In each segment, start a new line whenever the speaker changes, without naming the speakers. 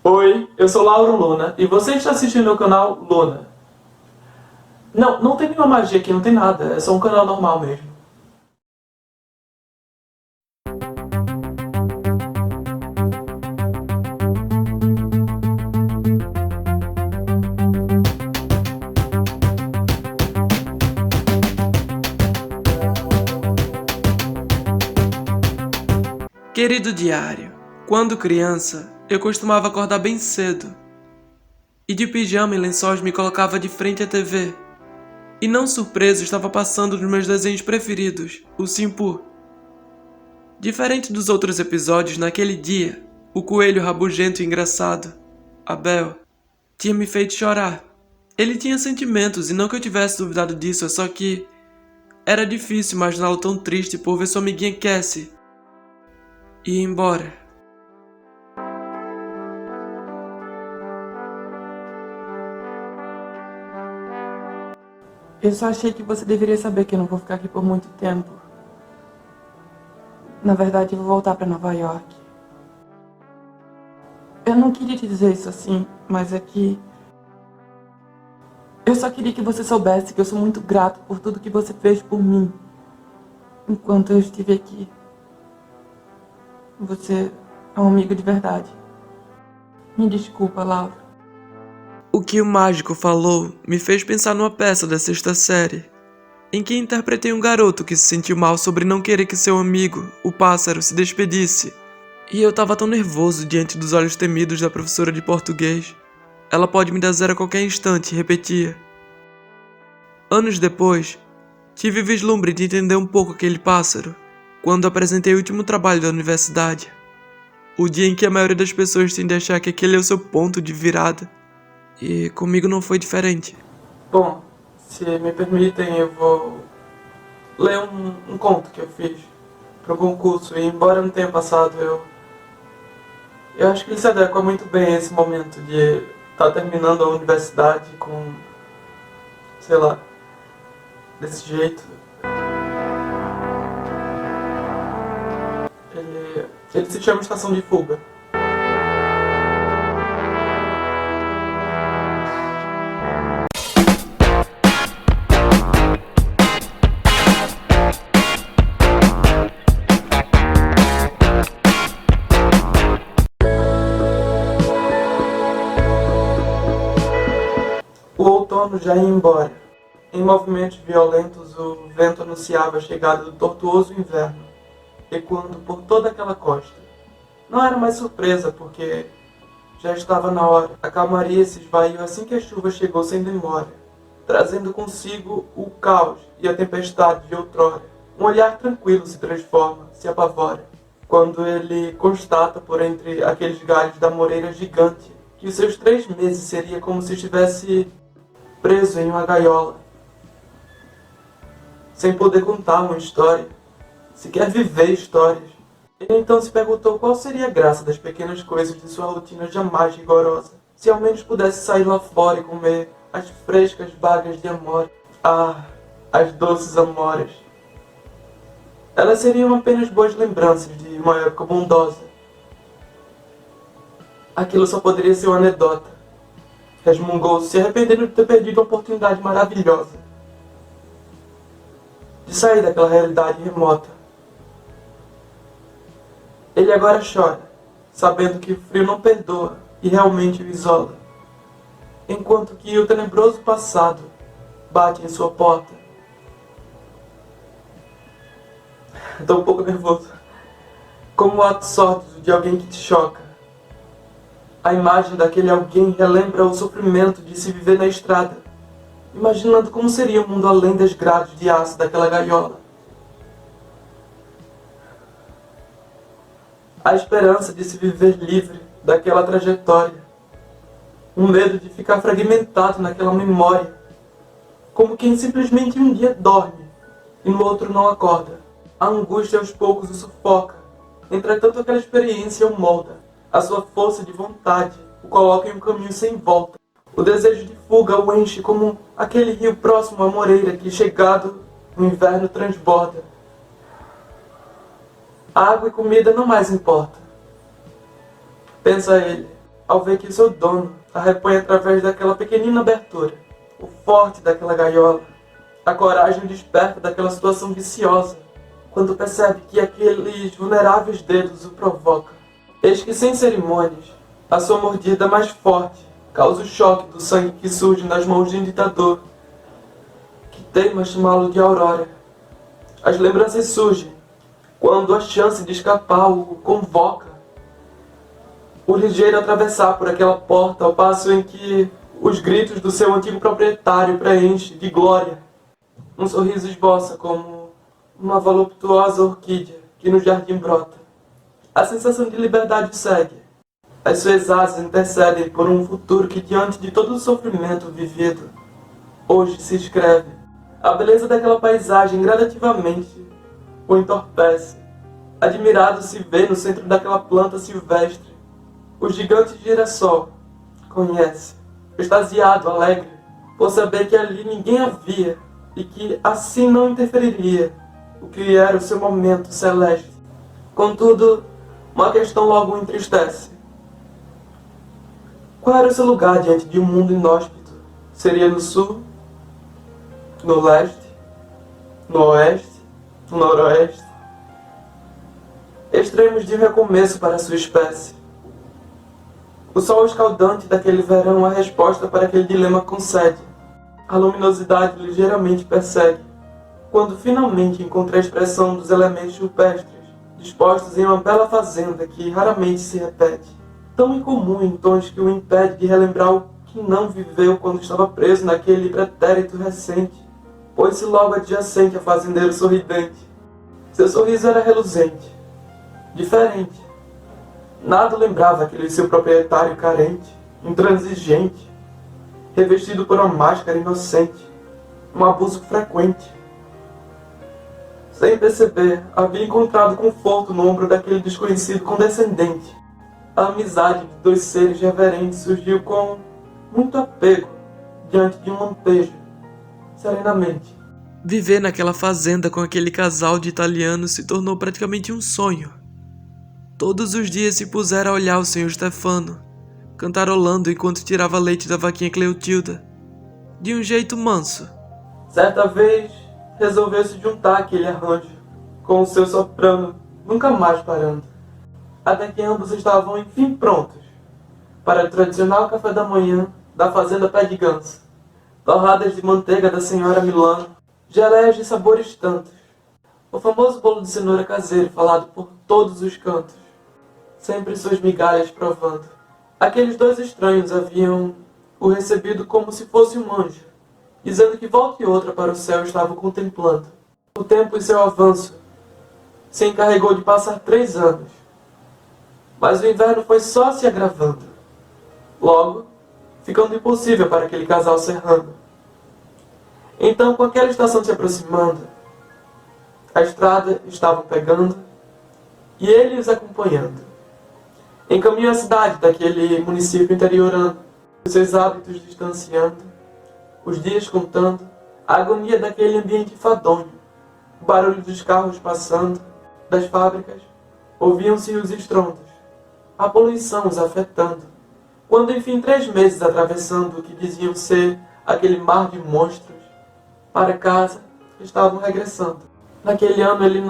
Oi, eu sou Lauro Luna e você está assistindo o canal Luna. Não tem nenhuma magia aqui, não tem nada, é só um canal normal mesmo. Querido diário, quando criança, eu costumava acordar bem cedo. E de pijama e lençóis me colocava de frente à TV. E não surpreso estava passando nos meus desenhos preferidos, o Simpu. Diferente dos outros episódios, naquele dia, o coelho rabugento e engraçado, Abel, tinha me feito chorar. Ele tinha sentimentos e não que eu tivesse duvidado disso, é só que era difícil imaginá-lo tão triste por ver sua amiguinha Cassie ir embora. Eu só achei que você deveria saber que eu não vou ficar aqui por muito tempo. Na verdade, eu vou voltar pra Nova York. Eu não queria te dizer isso assim, mas é que... eu só queria que você soubesse que eu sou muito grato por tudo que você fez por mim enquanto eu estive aqui. Você é um amigo de verdade. Me desculpa, Laura. O que o mágico falou me fez pensar numa peça da sexta série, em que interpretei um garoto que se sentiu mal sobre não querer que seu amigo, o pássaro, se despedisse. E eu tava tão nervoso diante dos olhos temidos da professora de português. Ela pode me dar zero a qualquer instante, repetia. Anos depois, tive vislumbre de entender um pouco aquele pássaro, quando apresentei o último trabalho da universidade. O dia em que a maioria das pessoas tende a achar que aquele é o seu ponto de virada. E comigo não foi diferente. Bom, se me permitem, eu vou ler um conto que eu fiz para o concurso. E embora eu não tenha passado, eu acho que ele se adequa muito bem a esse momento de estar terminando a universidade com, sei lá, desse jeito. Ele se chama Estação de Fuga. O outono já ia embora. Em movimentos violentos, o vento anunciava a chegada do tortuoso inverno, ecoando por toda aquela costa. Não era mais surpresa, porque já estava na hora. A calmaria se esvaiu assim que a chuva chegou sem demora, trazendo consigo o caos e a tempestade de outrora. Um olhar tranquilo se transforma, se apavora, quando ele constata por entre aqueles galhos da moreira gigante que os seus 3 meses seria como se estivesse preso em uma gaiola, sem poder contar uma história, sequer viver histórias. Ele então se perguntou qual seria a graça das pequenas coisas de sua rotina jamais rigorosa, se ao menos pudesse sair lá fora e comer as frescas bagas de amora. Ah, as doces amoras. Elas seriam apenas boas lembranças de uma época bondosa. Aquilo só poderia ser uma anedota. Resmungou, se arrependendo de ter perdido uma oportunidade maravilhosa de sair daquela realidade remota. Ele agora chora, sabendo que o frio não perdoa e realmente o isola, enquanto que o tenebroso passado bate em sua porta. Estou um pouco nervoso. Como o ato sórdido de alguém que te choca. A imagem daquele alguém relembra o sofrimento de se viver na estrada, imaginando como seria o mundo além das grades de aço daquela gaiola. A esperança de se viver livre daquela trajetória. O medo de ficar fragmentado naquela memória, como quem simplesmente um dia dorme e no outro não acorda. A angústia aos poucos o sufoca, entretanto aquela experiência o molda. A sua força de vontade o coloca em um caminho sem volta. O desejo de fuga o enche como aquele rio próximo à moreira que, chegado no inverno, transborda. Água e comida não mais importa. Pensa ele, ao ver que seu dono a repõe através daquela pequenina abertura, o forte daquela gaiola, a coragem desperta daquela situação viciosa, quando percebe que aqueles vulneráveis dedos o provocam. Eis que, sem cerimônias, a sua mordida mais forte causa o choque do sangue que surge nas mãos de um ditador, que teima chamá-lo de Aurora. As lembranças surgem quando a chance de escapar o convoca, o ligeiro atravessar por aquela porta ao passo em que os gritos do seu antigo proprietário preenchem de glória. Um sorriso esboça como uma voluptuosa orquídea que no jardim brota. A sensação de liberdade segue. As suas asas intercedem por um futuro que, diante de todo o sofrimento vivido, hoje se escreve. A beleza daquela paisagem gradativamente o entorpece. Admirado se vê no centro daquela planta silvestre o gigante girassol. Conhece, extasiado, alegre, por saber que ali ninguém havia e que assim não interferiria o que era o seu momento celeste. Contudo, uma questão logo o entristece. Qual era o seu lugar diante de um mundo inóspito? Seria no sul? No leste? No oeste? No noroeste? Extremos de um recomeço para a sua espécie. O sol escaldante daquele verão a resposta para aquele dilema concede. A luminosidade ligeiramente persegue, quando finalmente encontra a expressão dos elementos rupestres, dispostos em uma bela fazenda que raramente se repete, tão incomum em tons que o impede de relembrar o que não viveu quando estava preso naquele pretérito recente, pois-se logo adjacente a fazendeiro sorridente. Seu sorriso era reluzente, diferente. Nada lembrava aquele seu proprietário carente, intransigente, revestido por uma máscara inocente, um abuso frequente. Sem perceber, havia encontrado conforto no ombro daquele desconhecido condescendente. A amizade de dois seres reverentes surgiu com muito apego diante de um lampejo, serenamente.
Viver naquela fazenda com aquele casal de italianos se tornou praticamente um sonho. Todos os dias se pusera a olhar o senhor Stefano, cantarolando enquanto tirava leite da vaquinha Cleotilda, de um jeito manso.
Certa vez, resolveu se juntar àquele arranjo, com o seu soprano, nunca mais parando, até que ambos estavam enfim prontos para o tradicional café da manhã da fazenda Pé de Ganso, torradas de manteiga da senhora Milano, geleias de sabores tantos, o famoso bolo de cenoura caseiro falado por todos os cantos, sempre suas migalhas provando. Aqueles dois estranhos haviam o recebido como se fosse um anjo, dizendo que volta e outra para o céu estavam contemplando. O tempo e seu avanço se encarregou de passar 3 anos, mas o inverno foi só se agravando, logo ficando impossível para aquele casal serrano. Então, com aquela estação se aproximando, a estrada estavam pegando e ele os acompanhando. Em caminho à cidade daquele município interiorano, os seus hábitos distanciando, os dias contando, a agonia daquele ambiente enfadonho, o barulho dos carros passando, das fábricas, ouviam-se os estrondos, a poluição os afetando, quando enfim 3 meses atravessando o que diziam ser aquele mar de monstros, para casa estavam regressando. Naquele ano ele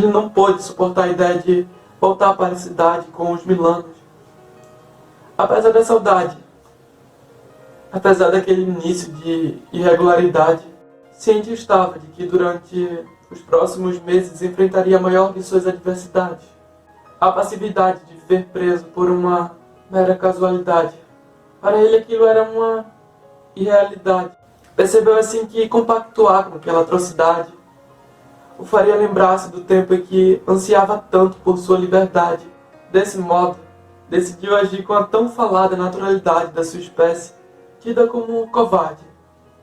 não pôde suportar a ideia de voltar para a cidade com os milanos. Apesar da saudade, apesar daquele início de irregularidade, ciente estava de que durante os próximos meses enfrentaria a maior de suas adversidades, a passividade de viver preso por uma mera casualidade. Para ele aquilo era uma irrealidade. Percebeu assim que compactuar com aquela atrocidade o faria lembrar-se do tempo em que ansiava tanto por sua liberdade. Desse modo, decidiu agir com a tão falada naturalidade da sua espécie, tida como covarde,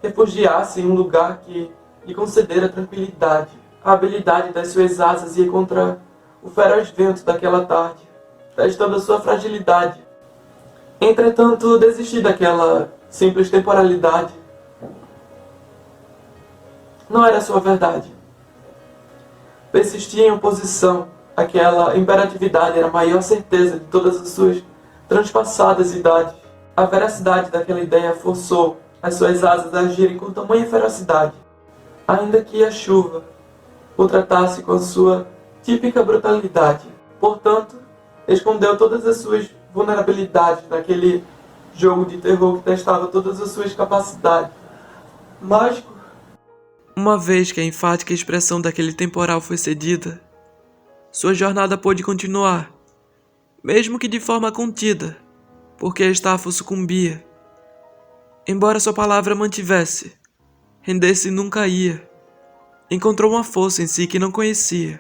refugiar-se em um lugar que lhe concedera tranquilidade. A habilidade das suas asas ia contra o feroz vento daquela tarde, testando a sua fragilidade. Entretanto, desisti daquela simples temporalidade. Não era sua verdade. Persistia em oposição. Aquela imperatividade era a maior certeza de todas as suas Transpassadas idades, a veracidade daquela ideia forçou as suas asas a agirem com tamanha ferocidade, ainda que a chuva o tratasse com a sua típica brutalidade. Portanto, escondeu todas as suas vulnerabilidades naquele jogo de terror que testava todas as suas capacidades. Mágico.
Uma vez que a enfática expressão daquele temporal foi cedida, sua jornada pôde continuar, mesmo que de forma contida, porque a estafa sucumbia. Embora sua palavra mantivesse, render-se nunca ia. Encontrou uma força em si que não conhecia.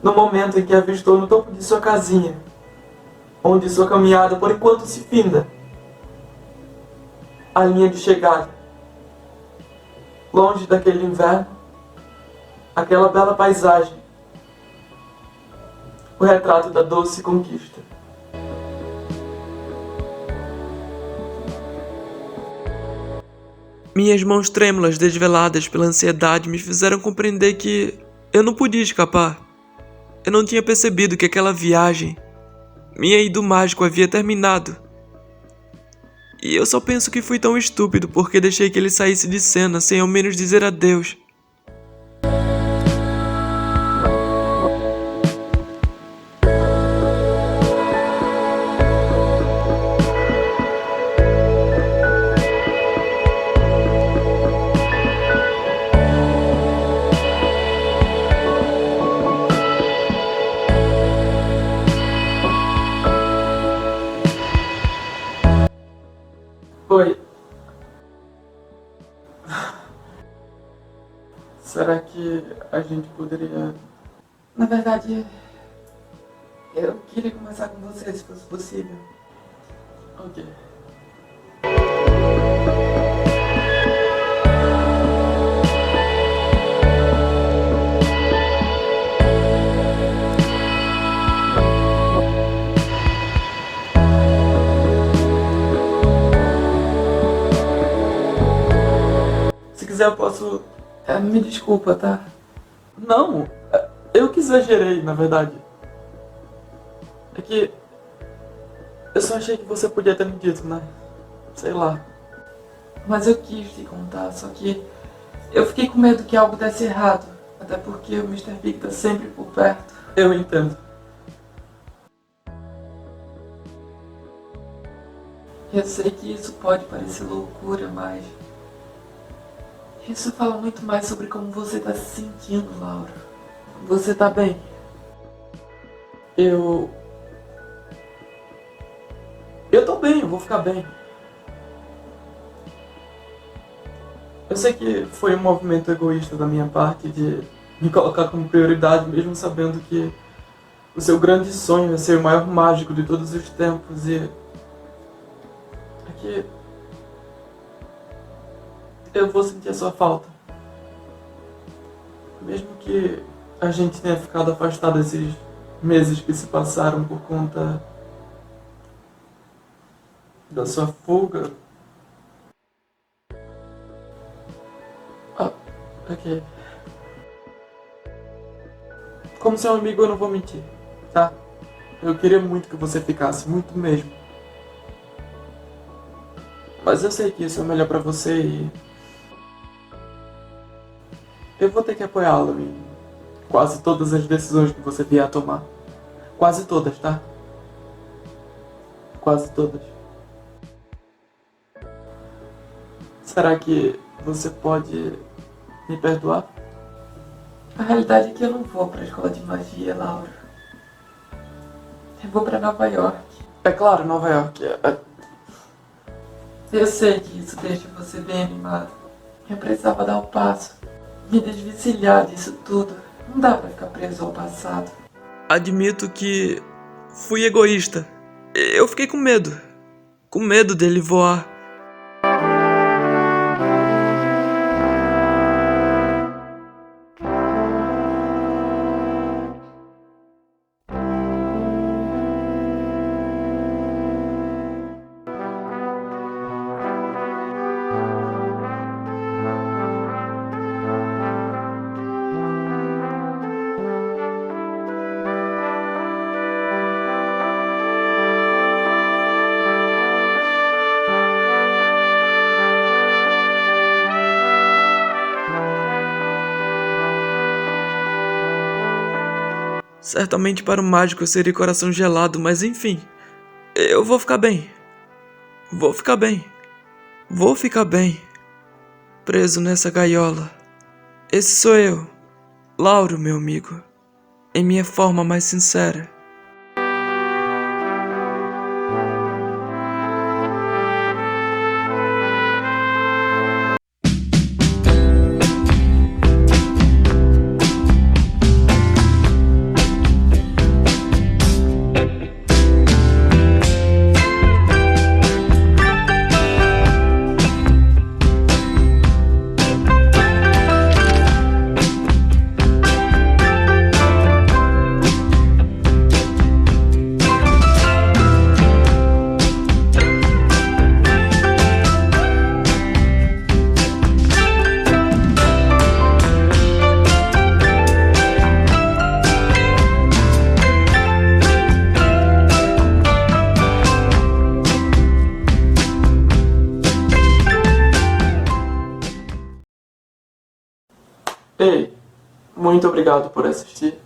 No momento em que avistou no topo de sua casinha, onde sua caminhada por enquanto se finda, a linha de chegada, longe daquele inverno, aquela bela paisagem, o retrato da doce conquista.
Minhas mãos trêmulas, desveladas pela ansiedade, me fizeram compreender que eu não podia escapar. Eu não tinha percebido que aquela viagem, minha e do mágico, havia terminado. E eu só penso que fui tão estúpido porque deixei que ele saísse de cena sem ao menos dizer adeus.
Oi. Será que a gente poderia... Na verdade, eu queria conversar com você se fosse possível. Ok. Se quiser eu posso... me desculpa, tá? Não, eu que exagerei, na verdade. É que... eu só achei que você podia ter me dito, né? Sei lá. Mas eu quis te contar, só que... eu fiquei com medo que algo desse errado. Até porque o Mr. Big tá sempre por perto. Eu entendo. Eu sei que isso pode parecer loucura, mas... isso fala muito mais sobre como você tá se sentindo, Laura. Você tá bem? Eu tô bem, eu vou ficar bem. Eu sei que foi um movimento egoísta da minha parte de me colocar como prioridade, mesmo sabendo que o seu grande sonho é ser o maior mágico de todos os tempos e... é que... eu vou sentir a sua falta. Mesmo que a gente tenha ficado afastado esses meses que se passaram por conta da sua fuga. Ah, ok. Como seu amigo eu não vou mentir, tá? Eu queria muito que você ficasse, muito mesmo. Mas eu sei que isso é o melhor pra você e... eu vou ter que apoiá-lo em quase todas as decisões que você vier a tomar. Quase todas, tá? Quase todas. Será que você pode me perdoar? A realidade é que eu não vou pra escola de magia, Laura. Eu vou pra Nova York. É claro, Nova York. Eu sei que isso deixa você bem animado. Eu precisava dar um passo. Me desvencilhar disso tudo. Não dá pra ficar preso ao passado.
Admito que fui egoísta. Eu fiquei com medo. Com medo dele voar.
Certamente para o mágico seria coração gelado, mas enfim. Eu vou ficar bem. Vou ficar bem. Vou ficar bem. Preso nessa gaiola. Esse sou eu, Lauro, meu amigo, em minha forma mais sincera. Ei, muito obrigado por assistir.